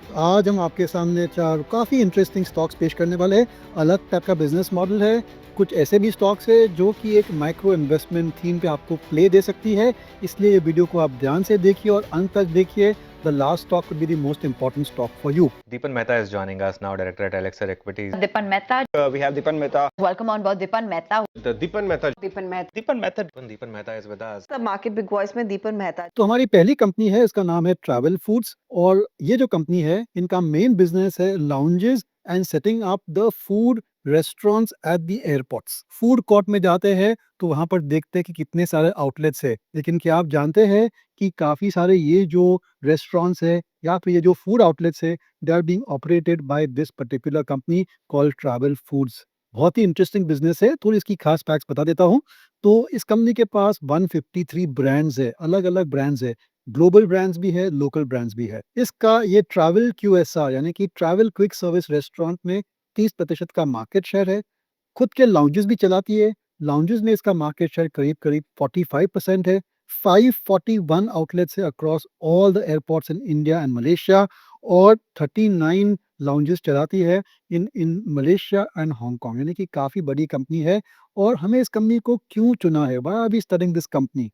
आज हम आपके सामने 4 काफ़ी इंटरेस्टिंग स्टॉक्स पेश करने वाले हैं। अलग टाइप का बिज़नेस मॉडल है। कुछ ऐसे भी स्टॉक्स हैं जो कि एक माइक्रो इन्वेस्टमेंट थीम पे आपको प्ले दे सकती है। इसलिए ये वीडियो को आप ध्यान से देखिए और अंत तक देखिए। The last stock will be the most important stock for you. Deepan Mehta is joining us now, director at Elixir Equities. Dipan Mehta. We have Dipan Mehta. Welcome on board Dipan Mehta. The Dipan Mehta. Deepan Mehta Dipan Mehta. Deepan Mehta is with us. The market big voice में दीपन मेहता। तो हमारी पहली company है, इसका नाम है travel foods और ये जो कंपनी है इनका मेन बिजनेस है lounges and setting up the food restaurants at the airports. Food court में जाते हैं तो वहां पर देखते हैं कि कितने सारे आउटलेट्स है, लेकिन क्या आप जानते हैं कि काफी सारे ये जो रेस्टोरेंट्स है या फिर ये जो फूड आउटलेट्स है they are being operated by this particular company called Travel Foods. बहुत ही इंटरेस्टिंग बिजनेस है, थोड़ी इसकी खास फैक्ट्स बता देता हूँ। तो इस कंपनी के पास 153 ब्रांड्स है, अलग-अलग ब्रांड्स है, ग्लोबल ब्रांड्स भी है, लोकल ब्रांड्स भी है। इसका ये ट्रैवल क्यूएसआर यानी कि ट्रैवल क्विक सर्विस रेस्टोरेंट में 30% का मार्केट शेयर है। खुद के लाउंजेस भी चलाती है। लाउंजेस में इसका मार्केट शेयर करीब-करीब 45% है। 541 आउटलेट्स है across all the airports in India and Malaysia और 39 लाउंजेस चलाती है इन इन मलेशिया एंड हांगकांग, यानी कि काफ़ी बड़ी कंपनी है। और हमें इस कंपनी को क्यों चुना है? Why are we studying this company?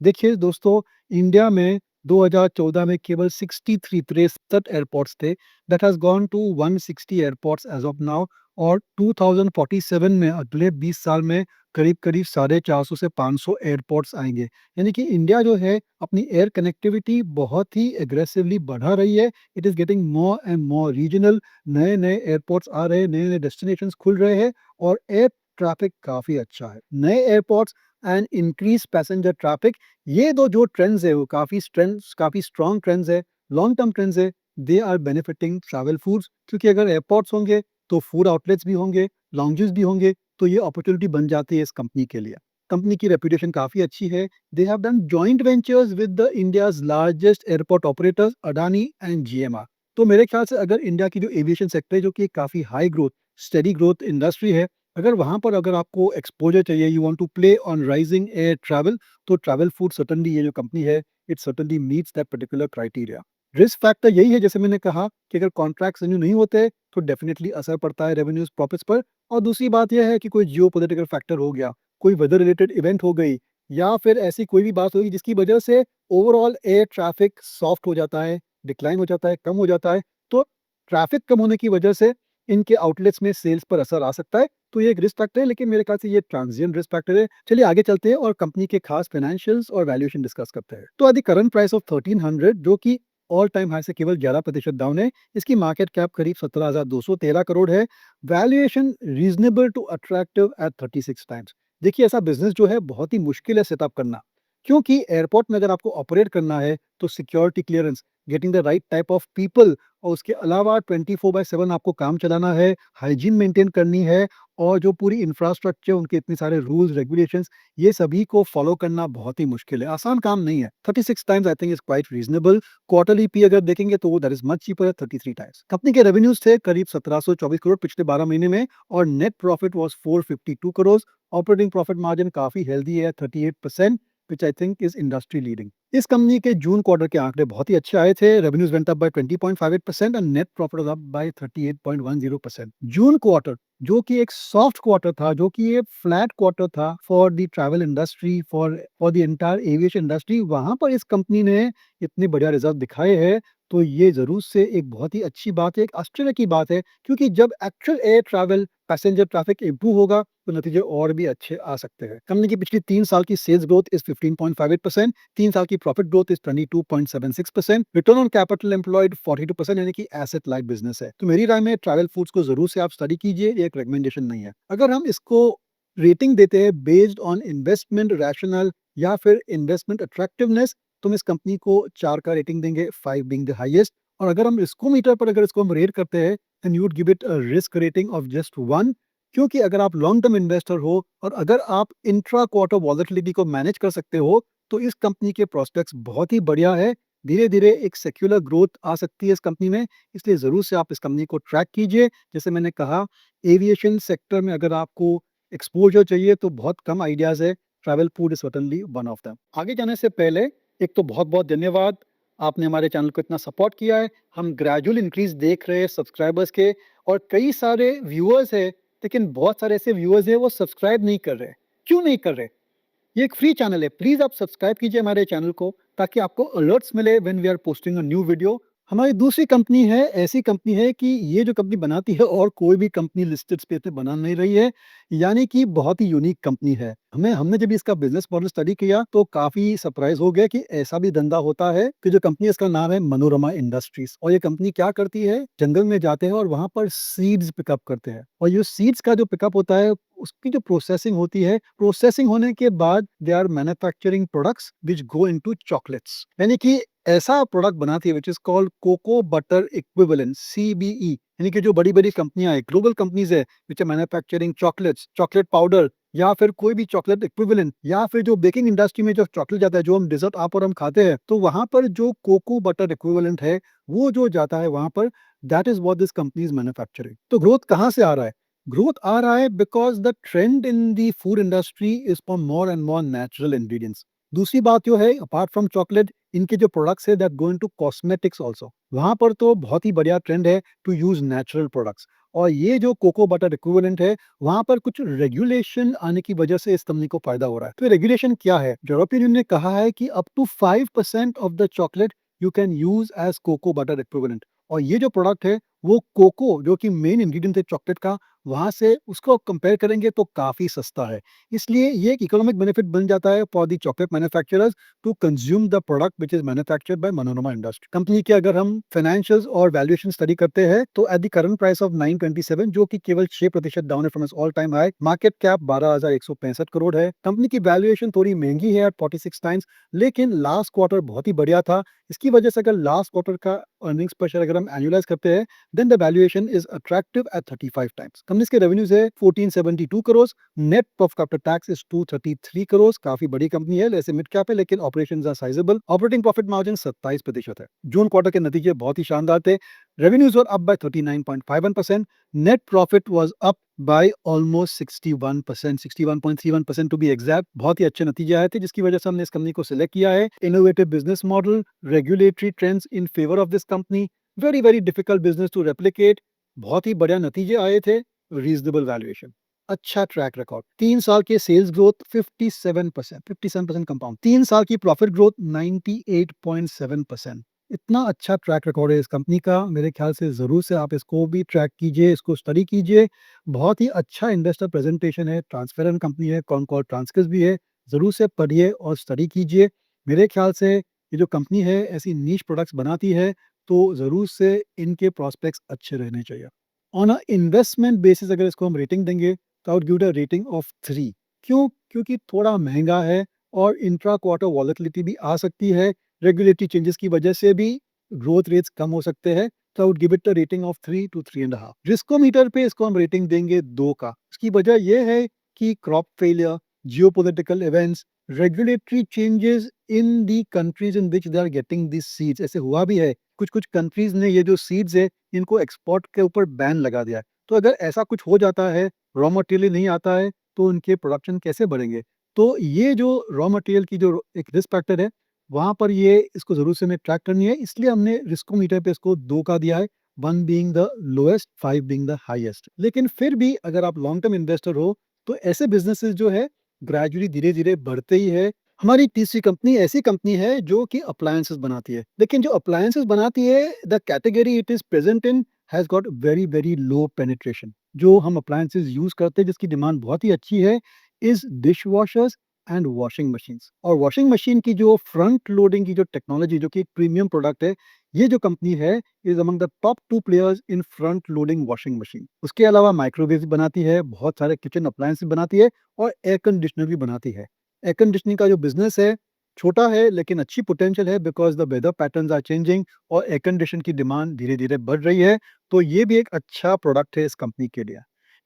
देखिए दोस्तों, इंडिया में 2014 में केवल 63 एयरपोर्ट्स थे। That has gone to 160 airports as of now और 2047 में अगले 20 साल में करीब-करीब 450 से 500 एयरपोर्ट्स आएँगे। यानी कि इंडिया जो है अपनी एयर कनेक्टिविटी बहुत ही एग्रेसिवली बढ़ा रही है। It is getting more and more regional. नए-नए एयरपोर्ट्स आ रहे हैं, नए-नए डेस्टिनेशंस खुल रहे हैं और एयर ट्रैफिक काफ़ी अच्छा है। नए airports and increase passenger traffic, ये दो जो ट्रेंड्स है वो काफ़ी स्ट्रॉन्ग ट्रेंड्स है, लॉन्ग टर्म ट्रेंड्स है। They are benefiting Travel Foods क्योंकि अगर एयरपोर्ट्स होंगे तो फूड आउटलेट्स भी होंगे, लाउंजेस भी होंगे, तो ये अपॉर्चुनिटी बन जाती है इस कंपनी के लिए। कंपनी की रेपुटेशन काफ़ी अच्छी है। They have done joint ventures with the India's largest airport operators Adani and GMR. तो मेरे ख्याल से अगर इंडिया की जो एविएशन सेक्टर है जो कि काफ़ी high growth, steady growth industry है, अगर वहाँ पर अगर आपको एक्सपोज़र चाहिए, you want to play on rising air travel, तो ट्रैवल फूड सर्टेनली ये जो कंपनी है, it certainly meets that particular criteria. Risk factor यही है, जैसे मैंने कहा कि अगर कॉन्ट्रैक्ट्स रिन्यू नहीं होते, तो डेफिनिटली असर पड़ता है रेवेन्यूज़, प्रॉफिट्स पर। और दूसरी बात ये है कि कोई जियोपॉलिटिकल फैक्टर हो गया, कोई वेदर रिलेटेड इवेंट हो गई या फिर ऐसी कोई भी बात होगी जिसकी वजह से ओवरऑल एयर ट्रैफिक सॉफ्ट हो जाता है, डिक्लाइन हो जाता है, कम हो जाता है, तो ट्रैफिक कम होने की वजह से इनके आउटलेट्स में सेल्स पर असर आ सकता है। तो ये एक रिस्क फैक्टर है, लेकिन मेरे ख्याल से ये ट्रांजिएंट रिस्क फैक्टर है। चलिए आगे चलते हैं और कंपनी के खास फाइनेंशियल्स और वैल्यूएशन डिस्कस करते हैं। तो at the current price of 1300 जो कि ऑल टाइम हाई से केवल 11% डाउन है, इसकी मार्केट कैप करीब 17,213 करोड़ है। Valuation reasonable to attractive at 36 times. देखिए ऐसा बिजनेस जो है बहुत ही मुश्किल है सेटअप करना, क्योंकि एयरपोर्ट में अगर आपको ऑपरेट करना है तो security clearance, getting the right type of people और उसके अलावा 24/7 आपको काम चलाना है, हाइजीन मेंटेन करनी है और जो पूरी इंफ्रास्ट्रक्चर उनके इतने सारे रूल्स रेगुलेशंस, ये सभी को फॉलो करना बहुत ही मुश्किल है, आसान काम नहीं है। 36 times I think is quite reasonable. Quarterly P अगर देखेंगे तो दैट इज मच चीपर है, 33 टाइम्स। कंपनी के रेवेन्यूज थे करीब 1724 करोड़ पिछले 12 महीने में और net profit was 452 crore. Operating profit margin काफी हेल्दी है, 38%, which I think is industry leading। इस कंपनी के जून क्वार्टर के आंकड़े बहुत ही अच्छे आए थे। Revenues went up by 20.58% and net profit was up bye 38.10%। June quarter जो कि एक सॉफ्ट क्वार्टर था, जो कि एक फ्लैट क्वार्टर था for the travel industry, for the entire aviation industry, वहां पर इस कंपनी ने इतने बढ़िया रिजल्ट दिखाए हैं। तो ये जरूर से एक बहुत ही अच्छी बात है, एक आश्चर्य की बात है, क्योंकि जब actual air travel passenger traffic improve होगा तो नतीजे और भी अच्छे आ सकते हैं। कंपनी की पिछली 3 साल की सेल्स ग्रोथ इज 15.58%, 3 साल की profit growth is 22.76%, return on capital employed 42%, यानी कि एसेट लाइट बिजनेस है। तो मेरी राय में ट्रैवल फूड्स को जरूर से आप स्टडी कीजिए, ये एक रिकमेंडेशन नहीं है। अगर हम इसको रेटिंग देते हैं बेस्ड ऑन इन्वेस्टमेंट रैशनल या फिर इन्वेस्टमेंट अट्रैक्टिवनेस, तो हम इस कंपनी को 4 का रेटिंग देंगे, 5 बीइंग द हाईएस्ट। और अगर हम इसको मीटर पर अगर इसको हम रेट करते हैं, then you would give it a risk rating of just 1, क्योंकि अगर आप लॉन्ग टर्म इन्वेस्टर हो और अगर आप इंट्रा क्वार्टर वॉलेटिलिटी को मैनेज कर सकते हो, तो इस कंपनी के प्रोस्पेक्ट्स बहुत ही बढ़िया है। धीरे-धीरे एक सेक्युलर ग्रोथ आ सकती है इस कंपनी में, इसलिए ज़रूर से आप इस कंपनी को ट्रैक कीजिए। जैसे मैंने कहा, एविएशन सेक्टर में अगर आपको एक्सपोज़र चाहिए तो बहुत कम आइडियाज़ है, travel food is certainly one of them. आगे जाने से पहले एक तो बहुत-बहुत धन्यवाद आपने हमारे चैनल को इतना सपोर्ट किया है। हम ग्रेजुअल इंक्रीज देख रहे हैं सब्सक्राइबर्स के और कई सारे व्यूअर्स हैं, लेकिन बहुत सारे ऐसे व्यूअर्स हैं वो सब्सक्राइब नहीं कर रहे। क्यों नहीं कर रहे? ये एक फ्री चैनल है। प्लीज़ आप सब्सक्राइब कीजिए हमारे चैनल को ताकि आपको अलर्ट्स मिले when we are posting a new video. हमारी दूसरी कंपनी है, ऐसी कंपनी है कि ये जो कंपनी बनाती है और कोई भी कंपनी लिस्टेड स्पेस पे बना नहीं रही है, यानी कि बहुत ही यूनिक कंपनी है। हमने जब इसका बिजनेस मॉडल स्टडी किया तो काफ़ी सरप्राइज़ हो गए कि ऐसा भी धंधा होता है कि जो कंपनी है इसका नाम है मनोरमा इंडस्ट्रीज़ और ये कंपनी क्या करती है, जंगल में जाते हैं और वहाँ पर सीड्स पिकअप करते हैं और ये सीड्स का जो पिकअप होता है उसकी जो प्रोसेसिंग होती है, प्रोसेसिंग होने के बाद they are manufacturing products which go into chocolates. यानी कि ऐसा प्रोडक्ट बनाती है which is called cocoa butter equivalent CBE. यानी कि जो बड़ी-बड़ी कंपनियां हैं, ग्लोबल कंपनीज है which are manufacturing chocolates, chocolate powder या फिर कोई भी चॉकलेट इक्विवेलेंट या फिर जो बेकिंग इंडस्ट्री में जो चॉकलेट जाता है, जो हम डेजर्ट आप और हम खाते हैं, तो वहां पर जो कोको बटर इक्विवेलेंट है वो जो जाता है वहां पर, that is what this company is manufacturing. तो ग्रोथ कहाँ से आ रहा है? ग्रोथ आ रहा है because the trend in the food industry is for more and more natural ingredients. दूसरी बात जो है, अपार्ट फ्रॉम चॉकलेट, इनके जो प्रोडक्ट्स है that go into cosmetics also. वहां पर तो बहुत ही बढ़िया ट्रेंड है टू यूज नेचुरल प्रोडक्ट्स। और ये जो कोको बटर इक्विवेलेंट है, वहां पर कुछ रेगुलेशन आने की वजह से इस कंपनी को फायदा हो रहा है। तो रेगुलेशन क्या है? यूरोपियन यूनियन ने कहा है कि up to 5% of the chocolate you can use as cocoa butter equivalent. और ये जो प्रोडक्ट है वो कोको जो कि मेन इंग्रेडिएंट है चॉकलेट का, वहां से उसको कंपेयर करेंगे तो काफी सस्ता है। इसलिए ये एक इकोनॉमिक बेनिफिट बन जाता है for the chocolate manufacturers to consume the product which is manufactured by Manorama industry. Company के अगर हम फाइनेंशियल्स और वैल्यूएशन स्टडी करते हैं तो at the current price of 927, जो कि केवल 6% डाउन है from its all time high, market cap 12,165 crore है। कंपनी की वैल्यूएशन थोड़ी महंगी है एट 46 टाइम्स, लेकिन लास्ट क्वार्टर बहुत ही बढ़िया था। इसकी वजह से अगर लास्ट क्वार्टर का अर्निंग्स पर शेयर अगर हम एनुअलाइज करते हैं, then the valuation is attractive at 35 times. Companies के रेवेन्यूज है 1472 crore, net profit after tax is 233 crore. काफी बड़ी कंपनी है, ऐसे मिड कैप है, लेकिन operations are sizable. Operating profit margin 27% है। जून क्वार्टर के नतीजे बहुत ही शानदार थे। Revenues were up by 39.51%, net profit was up by almost 61%, 61.31% to be exact. बहुत ही अच्छे नतीजे आए थे जिसकी वजह से हमने इस कंपनी को सिलेक्ट किया है। Innovative business model, regulatory trends in favour of this company, very very difficult business to replicate. बहुत ही बढ़िया नतीजे आए थे, रीजनेबल वैल्यूएशन, अच्छा ट्रैक रिकॉर्ड। 3 साल के सेल्स ग्रोथ 57% कंपाउंड, 3 साल की प्रॉफिट ग्रोथ 98.7%। इतना अच्छा ट्रैक रिकॉर्ड है इस कंपनी का, मेरे ख्याल से जरूर से आप इसको भी ट्रैक कीजिए, इसको स्टडी कीजिए। बहुत ही अच्छा इन्वेस्टर प्रेजेंटेशन है, ट्रांसपेरेंट कंपनी है, कौन कौन ट्रांसक्रिप्ट भी है, जरूर से पढ़िए और स्टडी कीजिए। मेरे ख्याल से ये जो कंपनी है ऐसी नीश प्रोडक्ट्स बनाती है तो ज़रूर से इनके प्रॉस्पेक्ट्स अच्छे रहने चाहिए। ऑन अ इन्वेस्टमेंट बेसिस अगर इसको हम रेटिंग देंगे तो I would give it a rating of 3। क्यों? क्योंकि थोड़ा महंगा है और इंट्रा क्वार्टर वॉलेटिलिटी भी आ सकती है, रेगुलेटरी चेंजेस की वजह से भी ग्रोथ रेट्स कम हो सकते हैं। तो I would give it a rating of 3 to 3.5। Riskometer पे इसको हम रेटिंग देंगे 2 का। इसकी वजह यह है कि crop failure, geopolitical events, regulatory changes in the countries in which they are getting this seeds, ऐसे हुआ भी है कुछ कुछ कंट्रीज ने ये जो सीड्स है इनको एक्सपोर्ट के ऊपर बैन लगा दिया है। तो अगर ऐसा कुछ हो जाता है, रॉ मटेरियल नहीं आता है, तो उनके प्रोडक्शन कैसे बढ़ेंगे? तो ये जो रॉ मटेरियल की जो एक रिस्क फैक्टर है, वहाँ पर ये इसको ज़रूर से हमें ट्रैक करनी है, इसलिए हमने रिस्कोमीटर पे इसको 2 का दिया है, 1 being the lowest, 5 being the highest. लेकिन फिर भी अगर आप लॉन्ग टर्म इन्वेस्टर हो, तो ऐसे बिज़नेसेस जो है ग्रेजुअली धीरे-धीरे बढ़ते ही है। हमारी तीसरी कंपनी ऐसी कंपनी है जो कि अप्लायंसेस बनाती है, लेकिन जो अप्लायंसेस बनाती है, the category it is present in has got very very low penetration. जो हम अप्लायंसेस यूज करते हैं जिसकी डिमांड बहुत ही अच्छी है, is dish washers and washing machines. और वॉशिंग मशीन की जो फ्रंट लोडिंग की जो टेक्नोलॉजी, जो कि एक प्रीमियम प्रोडक्ट है, ये जो कंपनी है is among the top 2 players in front loading washing machine. उसके अलावा माइक्रोवेव बनाती है, बहुत सारे किचन अप्लायंसेस बनाती है और एयर कंडीशनर भी बनाती है। एयर कंडीशनिंग का जो बिजनेस है छोटा है लेकिन अच्छी पोटेंशियल है, because the weather patterns are changing और एयर कंडीशन की डिमांड धीरे धीरे बढ़ रही है। तो ये भी एक अच्छा प्रोडक्ट है इस कंपनी के लिए।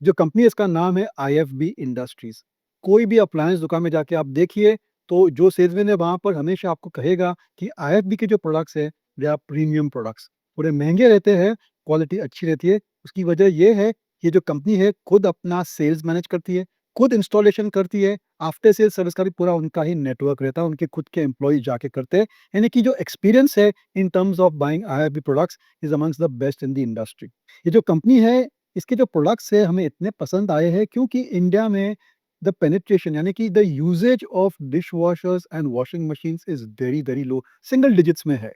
जो कंपनी है इसका नाम है IFB इंडस्ट्रीज। कोई भी अप्लायंस दुकान में जाके आप देखिए तो जो सेल्समैन है वहां पर हमेशा आपको कहेगा कि IFB के जो प्रोडक्ट्स है दे आर प्रीमियम प्रोडक्ट्स, थोड़े महंगे रहते हैं, क्वालिटी अच्छी रहती है। उसकी वजह यह है, ये जो कंपनी है खुद अपना सेल्स मैनेज करती है, खुद इंस्टॉलेशन करती है, आफ्टर सेल्स सर्विस का भी पूरा उनका ही नेटवर्क रहता है, उनके खुद के एम्प्लॉई जाके करते हैं। यानी कि जो एक्सपीरियंस है in terms of buying IFB products is amongst the best in the industry. ये जो कंपनी है, इसके जो प्रोडक्ट्स है हमें इतने पसंद आए हैं क्योंकि इंडिया में द पेनिट्रेशन यानी कि the usage of dish washers and washing machines is very, very low, single digits में है।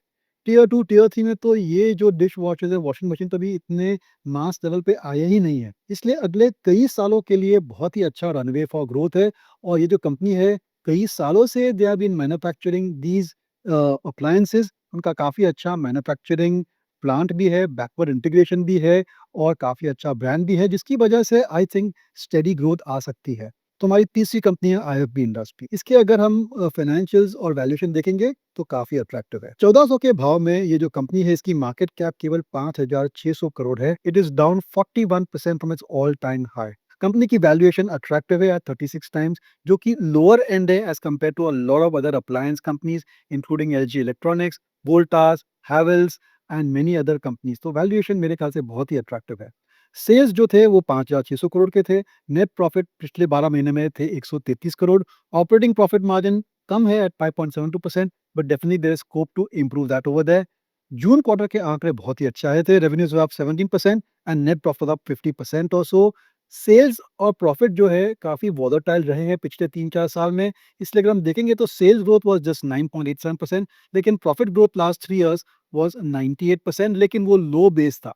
टियर 2, टियर 3 में तो ये जो डिश वॉशर्स है, वॉशिंग मशीन तो अभी इतने मास लेवल पे आए ही नहीं है। इसलिए अगले कई सालों के लिए बहुत ही अच्छा रनवे फॉर ग्रोथ है और ये जो कंपनी है, कई सालों से they have been manufacturing these appliances. उनका काफ़ी अच्छा मैन्युफैक्चरिंग प्लांट भी है, बैकवर्ड इंटीग्रेशन भी है और काफ़ी अच्छा ब्रांड भी है, जिसकी वजह से आई थिंक स्टेडी ग्रोथ आ सकती है। तो हमारी तीसरी कंपनी है आईएफबी इंडस्ट्री। इसके अगर हम फाइनेंशियल्स और वैल्यूएशन देखेंगे तो काफ़ी अट्रैक्टिव है। 1400 के भाव में ये जो कंपनी है, इसकी मार्केट कैप केवल 5,600 करोड़ है। It is down 41% from its all time high. Company की वैल्यूएशन अट्रैक्टिव है एट 36 टाइम्स, जो कि लोअर एंड है as compare to a lot of other appliance companies including LG electronics, Voltas, Havells and many other companies. तो valuation मेरे ख्याल से बहुत ही अट्रैक्टिव है। सेल्स जो थे वो 5,600 करोड़ के थे। नेट प्रॉफिट पिछले 12 महीने में थे 133 करोड़। ऑपरेटिंग प्रॉफिट मार्जिन कम है at 5.72%, but definitely there is scope to improve that over there. जून क्वार्टर के आंकड़े बहुत ही अच्छे आए थे। Revenues were up 17% and net profit up 50% और सो। सेल्स और प्रॉफिट जो है काफ़ी वॉलेटाइल रहे हैं पिछले 3-4 साल में। इसलिए अगर हम देखेंगे तो सेल्स ग्रोथ वाज जस्ट 9.87%, लेकिन profit growth last 3 years was 98%, लेकिन वो लो बेस था।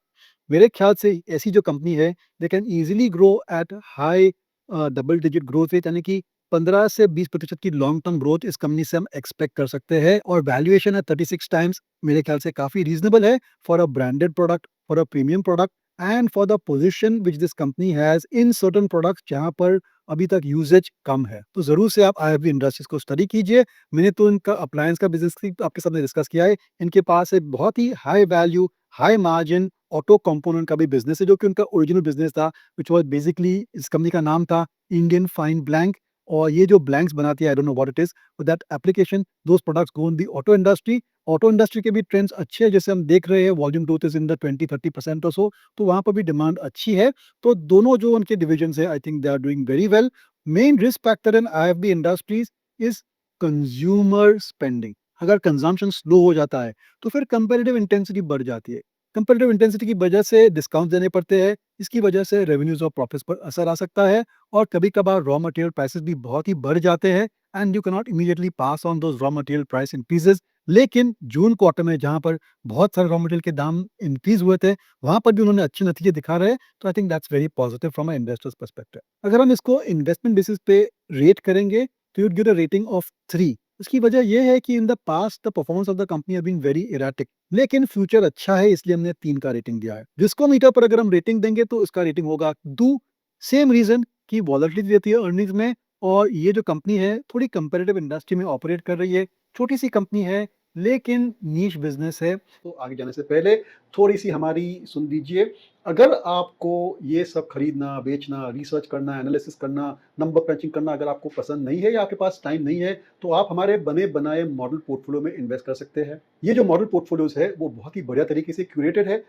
मेरे ख्याल से ऐसी जो कंपनी है, they can easily grow at high double digit growth rate, यानी कि 15 से 20% की लॉन्ग टर्म ग्रोथ इस कंपनी से हम एक्सपेक्ट कर सकते हैं और वैल्यूएशन है 36 टाइम्स, मेरे ख्याल से काफ़ी रीज़नेबल है for a branded product, for a premium product and for the position which this company has in certain products जहाँ पर अभी तक यूसेज कम है। तो ज़रूर से आप आईएफबी इंडस्ट्रीज़ को स्टडी कीजिए। मैंने तो इनका अप्लायंस का बिज़नेस भी आपके सामने डिस्कस किया है। इनके पास एक बहुत ही high value, high margin auto component का भी बिज़नेस है, जो कि उनका ओरिजिनल बिज़नेस था, व्हिच वाज़ बेसिकली इस कंपनी का नाम था इंडियन फाइन ब्लैंक। और ये जो ब्लैंक्स बनाती है, I don't know what it is, but that application those products go in the auto industry. Auto industry के भी ट्रेंड्स अच्छे हैं, जैसे हम देख रहे हैं volume growth is in the 20-30% और सो, तो वहाँ पर भी डिमांड अच्छी है। तो दोनों जो उनके डिविजन्स हैं, I think they are doing very well. Main risk factor in IFB industries is consumer spending. अगर कंजम्पशन स्लो हो जाता है, तो फिर कंपैरेटिव इंटेंसिटी बढ़ जाती है। कंपैरेटिव इंटेंसिटी की वजह से डिस्काउंट देने पड़ते हैं, इसकी वजह से रेवेन्यूज़ और प्रॉफिट्स पर असर आ सकता है और कभी-कभार रॉ मटेरियल प्राइसेस भी बहुत ही बढ़ जाते हैं and you can not immediately pass on those raw material price increases. लेकिन जून क्वार्टर में जहाँ पर बहुत सारे रॉ मटेरियल के दाम इंक्रीज़ हुए थे, वहाँ पर भी उन्होंने अच्छे नतीजे दिखा रहे हैं, तो I think that's very positive from a investors perspective. अगर हम इसको इन्वेस्टमेंट बेसिस पे रेट करेंगे, तो you would get a rating of 3। इसकी वजह ये है कि in the past the performance of the company have been very erratic, लेकिन फ्यूचर अच्छा है, इसलिए हमने 3 का रेटिंग दिया है। डिस्कोमीटर पर अगर हम रेटिंग देंगे तो इसका रेटिंग होगा 2। सेम रीज़न कि वॉलेटिलिटी रहती है अर्निंग्स में और ये जो कंपनी है थोड़ी कंपैरेटिव इंडस्ट्री में ऑपरेट कर रही है। छोटी-सी कंपनी है लेकिन नीश बिज़नेस है। तो आगे जाने से पहले थोड़ी-सी हमारी सुन लीजिए। अगर आपको ये सब खरीदना, बेचना, रिसर्च करना, एनालिसिस करना, नंबर क्रंचिंग करना अगर आपको पसंद नहीं है या आपके पास टाइम नहीं है, तो आप हमारे बने-बनाए मॉडल पोर्टफोलियो में इन्वेस्ट कर सकते हैं। ये जो मॉडल पोर्टफोलियोज़ है, वो बहुत ही बढ़िया तरीके से क्यूरेटेड है।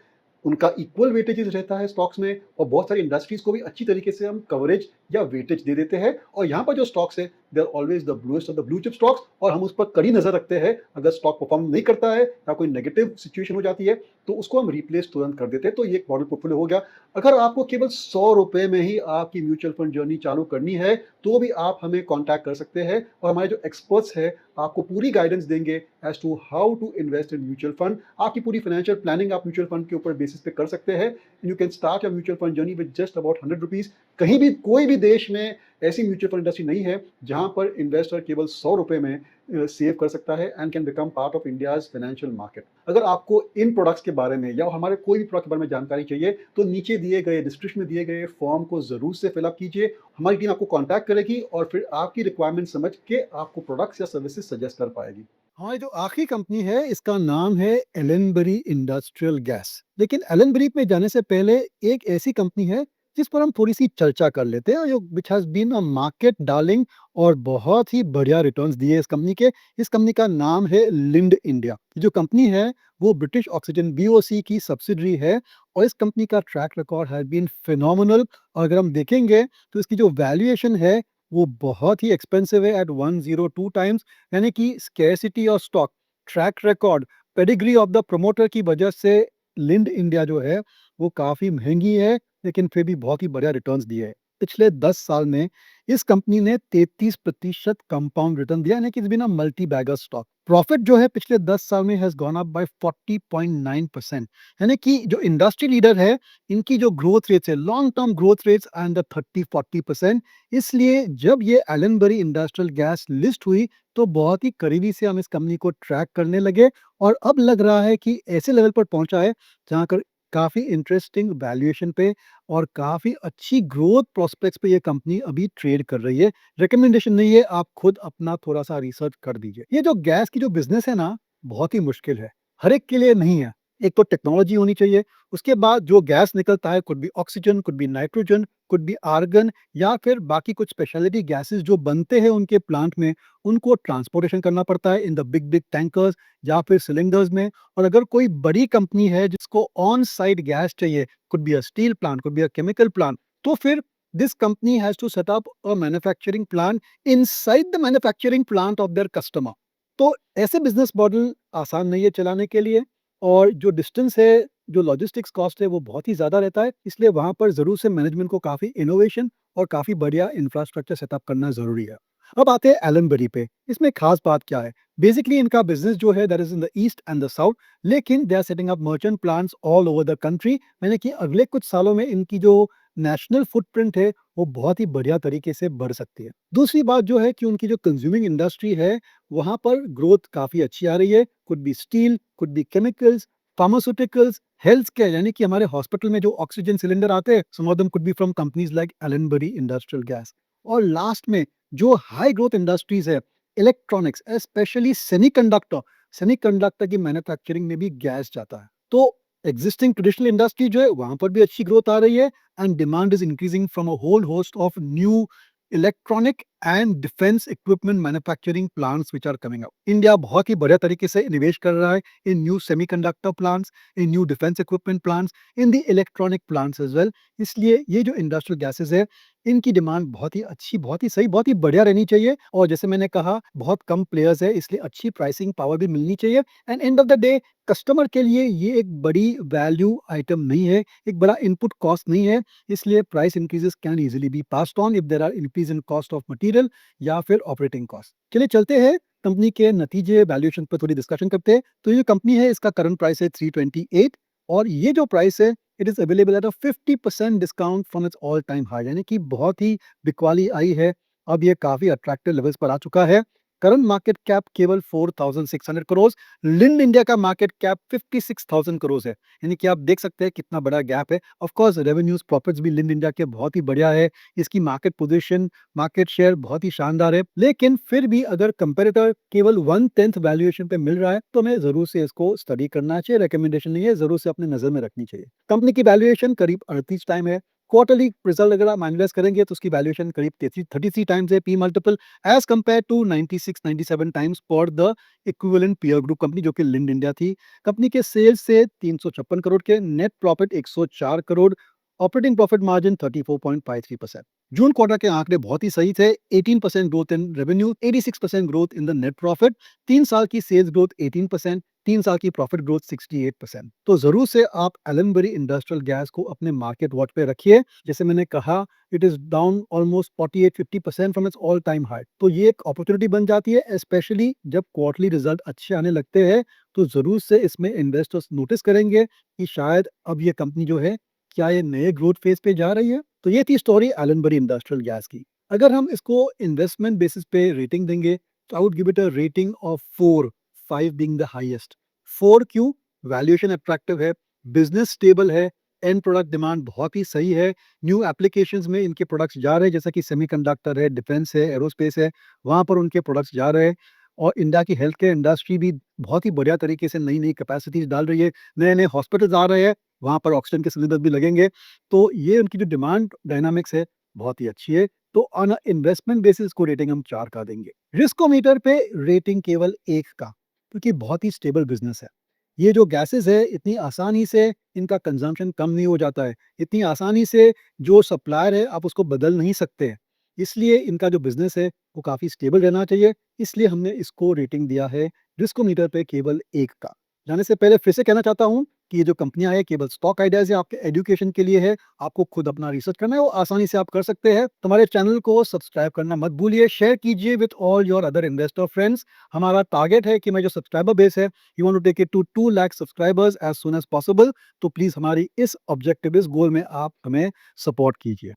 उनका इक्वल वेटेजेस रहता है स्टॉक्स में और बहुत सारी इंडस्ट्रीज़ को भी अच्छी तरीके से हम कवरेज या वेटेज दे देते हैं और यहाँ पर जो स्टॉक्स है, they are always the bluest of the blue chip stocks और हम उस पर कड़ी नज़र रखते हैं। अगर स्टॉक परफॉर्म नहीं करता है या कोई नेगेटिव सिचुएशन हो जाती है, तो उसको हम रिप्लेस तुरंत कर देते हैं। तो ये एक मॉडल पोर्टफोलियो हो गया। अगर आपको केवल ₹100 में ही आपकी म्यूचुअल फंड जर्नी चालू करनी है, तो भी आप हमें कॉन्टैक्ट कर सकते हैं और हमारे जो एक्सपर्ट्स हैं, आपको पूरी गाइडेंस देंगे as to how to invest in mutual fund. आपकी पूरी फाइनेंशियल प्लानिंग आप म्यूचुअल फंड के ऊपर बेसिस पे कर सकते हैं। You can start your mutual fund journey with just about ₹100। कहीं भी कोई भी देश में ऐसी म्यूचुअल फंड इंडस्ट्री नहीं है जहां पर इन्वेस्टर केवल ₹100 में सेव कर सकता है and can become part of India's financial market. अगर आपको इन प्रोडक्ट्स के बारे में या हमारे कोई भी प्रोडक्ट के बारे में जानकारी चाहिए, तो नीचे दिए गए डिस्क्रिप्शन में दिए गए फॉर्म को जरूर से फिलअप कीजिए। हमारी टीम आपको कॉन्टैक्ट करेगी और फिर आपकी रिक्वायरमेंट समझ के आपको प्रोडक्ट्स या सर्विसेज सजेस्ट कर पाएगी। हमारी जो आखिरी कंपनी है, इसका नाम है एलेनबरी इंडस्ट्रियल गैस। लेकिन एलेनबरी पे जाने से पहले एक ऐसी कंपनी है जिस पर हम थोड़ी-सी चर्चा कर लेते हैं, जो which has been a market darling और बहुत ही बढ़िया रिटर्न्स दिए इस कंपनी के। इस कंपनी का नाम है लिंड इंडिया। जो कंपनी है, वो ब्रिटिश ऑक्सीजन बीओसी की सब्सिडियरी है और इस कंपनी का track record has been phenomenal. और अगर हम देखेंगे, तो इसकी जो वैल्यूएशन है, वो बहुत ही एक्सपेंसिव है एट 102 टाइम्स, यानी कि scarcity of stock, track record, pedigree of the promoter की वजह से लिंड इंडिया जो है, वो काफ़ी महँगी है, लेकिन फिर भी बहुत ही बढ़िया रिटर्न्स दिए हैं। पिछले 10 साल में इस कंपनी ने 33% कंपाउंड रिटर्न दिया, यानी कि it's been a multi bagger stock. Profit जो है पिछले 10 साल में हैज़ गॉन अप बाय 40.9%, यानी कि जो इंडस्ट्री लीडर है, इनकी जो ग्रोथ रेट्स है, long term growth rates and the 30-40%। इसलिए जब ये एलनबरी इंडस्ट्रियल गैस लिस्ट हुई, तो बहुत ही करीबी से हम इस कंपनी को ट्रैक करने लगे और अब लग रहा है कि ऐसे लेवल पर पहुँचा है, जहाँ कर काफ़ी इंटरेस्टिंग वैल्यूएशन पे और काफ़ी अच्छी ग्रोथ प्रोस्पेक्ट्स पे ये कंपनी अभी ट्रेड कर रही है। रिकमेंडेशन नहीं है, आप खुद अपना थोड़ा-सा रिसर्च कर दीजिए। ये जो गैस की जो बिज़नेस है ना, बहुत ही मुश्किल है। हर एक के लिए नहीं है। एक तो टेक्नोलॉजी होनी चाहिए, उसके बाद जो गैस निकलता है, could be oxygen, could be nitrogen, could be argon या फिर बाकी कुछ स्पेशलिटी गैसेज़ जो बनते हैं उनके प्लांट में, उनको ट्रांसपोर्टेशन करना पड़ता है in the big, big tankers या फिर सिलिंडर्स में। और अगर कोई बड़ी कंपनी है जिसको ऑन साइट गैस चाहिए, could be a steel plant, could be a chemical plant, तो फिर this company has to set up a manufacturing plant inside the manufacturing plant of their customer. तो ऐसे बिज़नेस मॉडल आसान नहीं है चलाने के लिए और जो डिस्टेंस है, जो लॉजिस्टिक्स कॉस्ट है, वो बहुत ही ज़्यादा रहता है। इसलिए वहाँ पर ज़रूर से मैनेजमेंट को काफ़ी इनोवेशन और काफ़ी बढ़िया इंफ्रास्ट्रक्चर सेटअप करना ज़रूरी है। अब आते हैं एलनबरी पे। इसमें खास बात क्या है? बेसिकली इनका बिज़नेस जो है that is in the east and the south, लेकिन they are setting up merchant plants all over the country. यानी कि अगले कुछ सालों में इनकी जो नेशनल फुटप्रिंट है, वो बहुत ही बढ़िया तरीके से बढ़ सकती है। दूसरी बात जो है कि उनकी जो कंज्यूमिंग इंडस्ट्री है, वहाँ पर ग्रोथ काफ़ी अच्छी आ रही है। Could B steel, could be chemicals, pharmaceuticals, health care, यानी कि हमारे हॉस्पिटल में जो ऑक्सीजन सिलेंडर आते हैं, some of them could be from companies like Ellenbarrie industrial gas. और लास्ट में जो हाई ग्रोथ इंडस्ट्रीज है, इलेक्ट्रॉनिक्स, स्पेशली सेमीकंडक्टर, सेमीकंडक्टर की मैन्युफैक्चरिंग में भी गैस जाता है। तो एग्जिस्टिंग ट्रेडिशनल इंडस्ट्री जो है, वहां पर भी अच्छी ग्रोथ आ रही है and demand is increasing from a whole host of new electronic and defence equipment manufacturing plants which are coming up. India बहुत ही बढ़िया तरीके से निवेश कर रहा है in new semiconductor plants, in new defence equipment plants, in the electronic plants as well. इसलिए ये जो इंडस्ट्रियल गैसेज है, इनकी डिमांड बहुत ही अच्छी, बहुत ही सही, बहुत ही बढ़िया रहनी चाहिए। और जैसे मैंने कहा, बहुत कम प्लेयर्स है, इसलिए अच्छी प्राइसिंग पावर भी मिलनी चाहिए। And end of the day, customer के लिए ये एक बड़ी वैल्यू आइटम नहीं है, एक बड़ा इनपुट कॉस्ट नहीं है। इसलिए price increases can easily be passed on if there are increase in cost of material या फिर ऑपरेटिंग कॉस्ट। चलिए चलते हैं कंपनी के नतीजे, वैल्यूएशन पर थोड़ी डिस्कशन करते हैं। तो ये जो कंपनी है, इसका करंट प्राइस है 328 और ये जो प्राइस है, it is available at a 50% discount from its all time high, यानी कि बहुत ही बिकवाली आई है। अब ये काफी अट्रैक्टिव लेवल्स पर आ चुका है। करंट मार्केट कैप केवल 4,600 करोड़, लिंड इंडिया का मार्केट कैप 56,000 करोड़ है। यानी कि आप देख सकते हैं कितना बड़ा गैप है। ऑफ कोर्स रेवेन्यूज, प्रॉफिट्स भी लिंड इंडिया के बहुत ही बढ़िया है। इसकी मार्केट पोजीशन, मार्केट शेयर बहुत ही शानदार है। लेकिन फिर भी अगर कंपेरेटर केवल 1/10 वैल्यूएशन पे मिल रहा है, तो हमें जरूर से इसको स्टडी करना चाहिए। रिकमेंडेशन नहीं है, जरूर से अपने नजर में रखनी चाहिए। कंपनी की वैल्यूएशन करीब 38 टाइम है। क्वार्टरली रिजल्ट अगर आप एनालाइज करेंगे, तो उसकी वैल्यूएशन करीब 33 टाइम्स है, P multiple, as compare to 96-97 times for the equivalent peer group company जो कि लिंड इंडिया थी। कंपनी के सेल्स से 356 करोड़ के, net profit 104 crore, operating profit margin 34.53%। जून क्वार्टर के आंकड़े बहुत ही सही थे। 18% growth in revenue, 86% growth in the net profit, 3 साल की सेल्स ग्रोथ 18%, 3 साल की प्रॉफिट ग्रोथ 68%। तो जरूर से आप एलनबरी इंडस्ट्रियल गैस को अपने मार्केट वॉच पे रखिए। जैसे मैंने कहा, it is down almost 48-50% from its all time high. तो ये एक अपॉर्चुनिटी बन जाती है, स्पेशली जब क्वार्टरली रिजल्ट अच्छे आने लगते हैं। तो जरूर से इसमें इन्वेस्टर्स नोटिस करेंगे कि शायद अब ये कंपनी जो है, क्या ये नए ग्रोथ फेज पे जा रही है। तो ये थी स्टोरी एलनबरी इंडस्ट्रियल गैस की। अगर हम इसको इन्वेस्टमेंट बेसिस पे रेटिंग देंगे, तो I would give it a rating of 4, 5 being the highest. 4 क्यों? वैल्यूएशन अट्रैक्टिव है, बिजनेस स्टेबल है, एंड प्रोडक्ट डिमांड बहुत ही सही है। न्यू एप्लीकेशंस में इनके प्रोडक्ट्स जा रहे हैं, जैसा कि सेमीकंडक्टर है, डिफेंस है, एरोस्पेस है, वहां पर उनके प्रोडक्ट्स जा रहे हैं। और इंडिया की हेल्थ केयर इंडस्ट्री भी बहुत ही बढ़िया तरीके से नई-नई कैपेसिटीज़ डाल रही है। नए-नए हॉस्पिटल्स आ रहे हैं, वहाँ पर ऑक्सीजन के सिलेंडर भी लगेंगे। तो ये उनकी जो डिमांड डायनामिक्स है, बहुत ही अच्छी है। तो ऑन अ इन्वेस्टमेंट बेसिस इसको रेटिंग हम 4 का देंगे। रिस्कोमीटर पे रेटिंग केवल 1 का, क्योंकि बहुत ही स्टेबल बिज़नेस है। ये जो गैसेज़ है, इतनी आसानी से इनका कंज़म्पशन कम नहीं हो जाता है। इतनी आसानी से जो सप्लायर है, आप उसको बदल नहीं सकते हैं। इसलिए इनका जो बिज़नेस है, वो काफ़ी स्टेबल रहना चाहिए। इसलिए हमने इसको रेटिंग दिया है रिस्कोमीटर पे केवल 1 का। जाने से पहले फिर से कहना चाहता हूँ कि ये जो कंपनियाँ हैं, केवल स्टॉक आइडियाज़ है, आपके एजुकेशन के लिए है। आपको खुद अपना रिसर्च करना है, वो आसानी से आप कर सकते हैं। तो हमारे चैनल को सब्सक्राइब करना मत भूलिए, शेयर कीजिए with all your other investor friends. हमारा टारगेट है कि हमारी जो सब्सक्राइबर बेस है, we want to take it to 2 lakh subscribers as soon as possible. तो प्लीज़ हमारी इस ऑब्जेक्टिव, इस गोल में आप हमें सपोर्ट कीजिए।